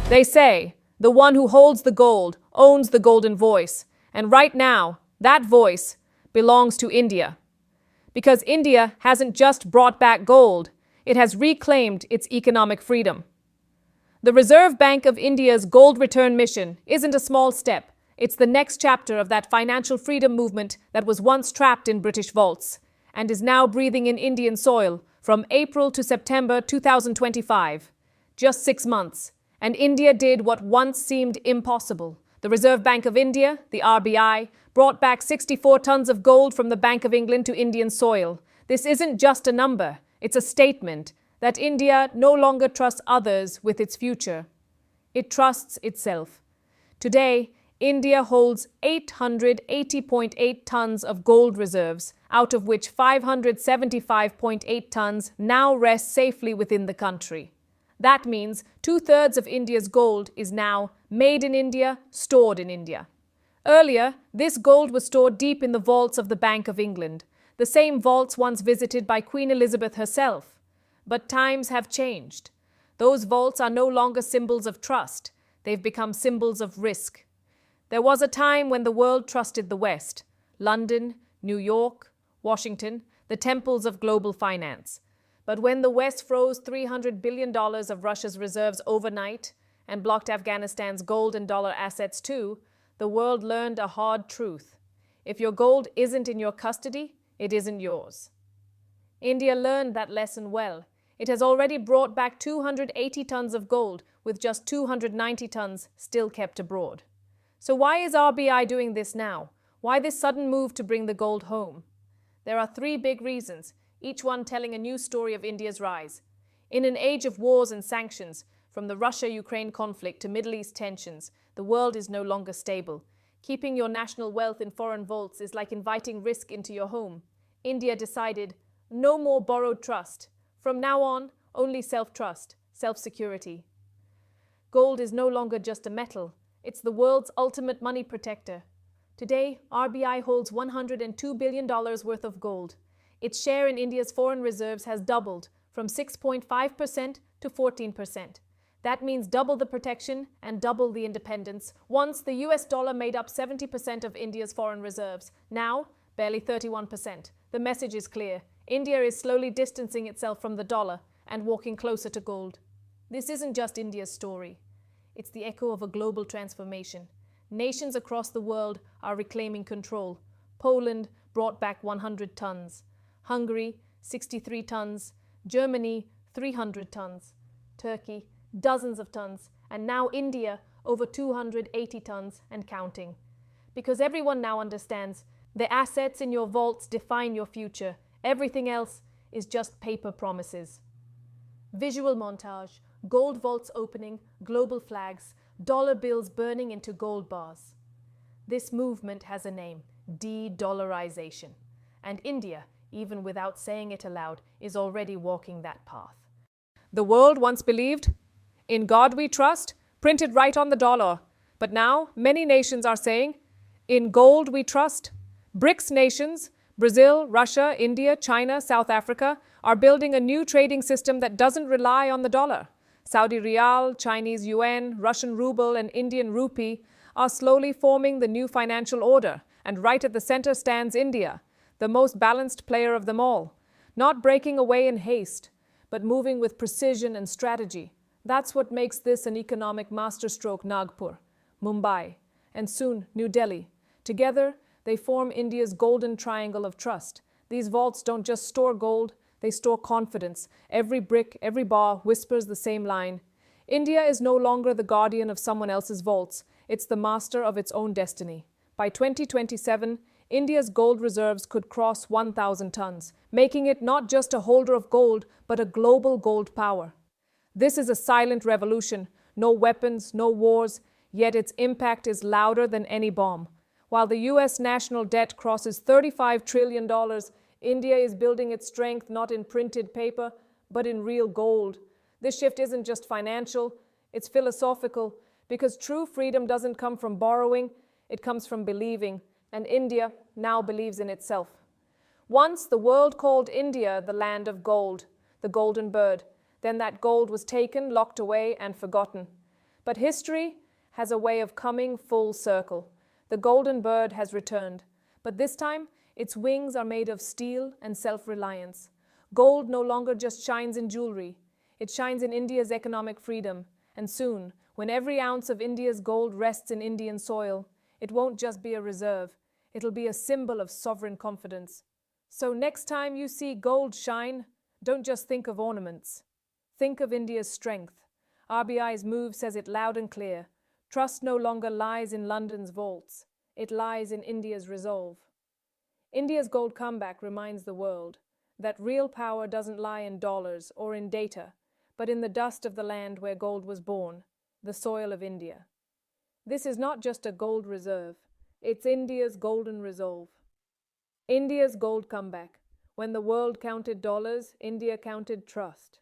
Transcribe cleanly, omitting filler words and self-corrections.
They say, the one who holds the gold owns the golden voice, and right now, that voice belongs to India. Because India hasn't just brought back gold, it has reclaimed its economic freedom. The Reserve Bank of India's gold return mission isn't a small step. It's the next chapter of that financial freedom movement that was once trapped in British vaults and is now breathing in Indian soil from April to September 2025. Just 6 months, and India did what once seemed impossible. The Reserve Bank of India, the RBI, brought back 64 tons of gold from the Bank of England to Indian soil. This isn't just a number, it's a statement that India no longer trusts others with its future. It trusts itself. Today, India holds 880.8 tons of gold reserves, out of which 575.8 tons now rest safely within the country. That means 2/3 of India's gold is now made in India, stored in India. Earlier, this gold was stored deep in the vaults of the Bank of England, the same vaults once visited by Queen Elizabeth herself. But times have changed. Those vaults are no longer symbols of trust. They've become symbols of risk. There was a time when the world trusted the West, London, New York, Washington, the temples of global finance. But when the West froze $300 billion of Russia's reserves overnight and blocked Afghanistan's gold and dollar assets too, the world learned a hard truth. If your gold isn't in your custody, it isn't yours. India learned that lesson well. It has already brought back 280 tons of gold, with just 290 tons still kept abroad. So why is RBI doing this now? Why this sudden move to bring the gold home? There are 3 big reasons, each one telling a new story of India's rise. In an age of wars and sanctions, from the Russia-Ukraine conflict to Middle East tensions, the world is no longer stable. Keeping your national wealth in foreign vaults is like inviting risk into your home. India decided, no more borrowed trust. From now on, only self-trust, self-security. Gold is no longer just a metal. It's the world's ultimate money protector. Today, RBI holds $102 billion worth of gold. Its share in India's foreign reserves has doubled from 6.5% to 14%. That means double the protection and double the independence. Once, the US dollar made up 70% of India's foreign reserves. Now, barely 31%. The message is clear. India is slowly distancing itself from the dollar and walking closer to gold. This isn't just India's story. It's the echo of a global transformation. Nations across the world are reclaiming control. Poland brought back 100 tons. Hungary, 63 tons. Germany, 300 tons. Turkey, dozens of tons. And now India, over 280 tons and counting. Because everyone now understands the assets in your vaults define your future. Everything else is just paper promises. Visual montage, gold vaults opening, global flags, dollar bills burning into gold bars. This movement has a name, de-dollarization. And India, even without saying it aloud, is already walking that path. The world once believed, in God we trust, printed right on the dollar. But now, many nations are saying, in gold we trust. BRICS nations, Brazil, Russia, India, China, South Africa, are building a new trading system that doesn't rely on the dollar. Saudi Riyal, Chinese Yuan, Russian Ruble, and Indian Rupee are slowly forming the new financial order, and right at the center stands India, the most balanced player of them all, not breaking away in haste, but moving with precision and strategy. That's what makes this an economic masterstroke. Nagpur, Mumbai, and soon New Delhi. Together, they form India's golden triangle of trust. These vaults don't just store gold, they store confidence. Every brick, every bar whispers the same line. India is no longer the guardian of someone else's vaults. It's the master of its own destiny. By 2027, India's gold reserves could cross 1,000 tons, making it not just a holder of gold, but a global gold power. This is a silent revolution. No weapons, no wars, yet its impact is louder than any bomb. While the US national debt crosses $35 trillion, India is building its strength not in printed paper, but in real gold. This shift isn't just financial, it's philosophical, because true freedom doesn't come from borrowing, it comes from believing, and India now believes in itself. Once the world called India the land of gold, the golden bird. Then that gold was taken, locked away, and forgotten. But history has a way of coming full circle. The golden bird has returned, but this time its wings are made of steel and self-reliance. Gold no longer just shines in jewelry. It shines in India's economic freedom. And soon, when every ounce of India's gold rests in Indian soil, it won't just be a reserve. It'll be a symbol of sovereign confidence. So next time you see gold shine, don't just think of ornaments. Think of India's strength. RBI's move says it loud and clear. Trust no longer lies in London's vaults. It lies in India's resolve. India's gold comeback reminds the world that real power doesn't lie in dollars or in data, but in the dust of the land where gold was born, the soil of India. This is not just a gold reserve, it's India's golden resolve. India's gold comeback. When the world counted dollars, India counted trust.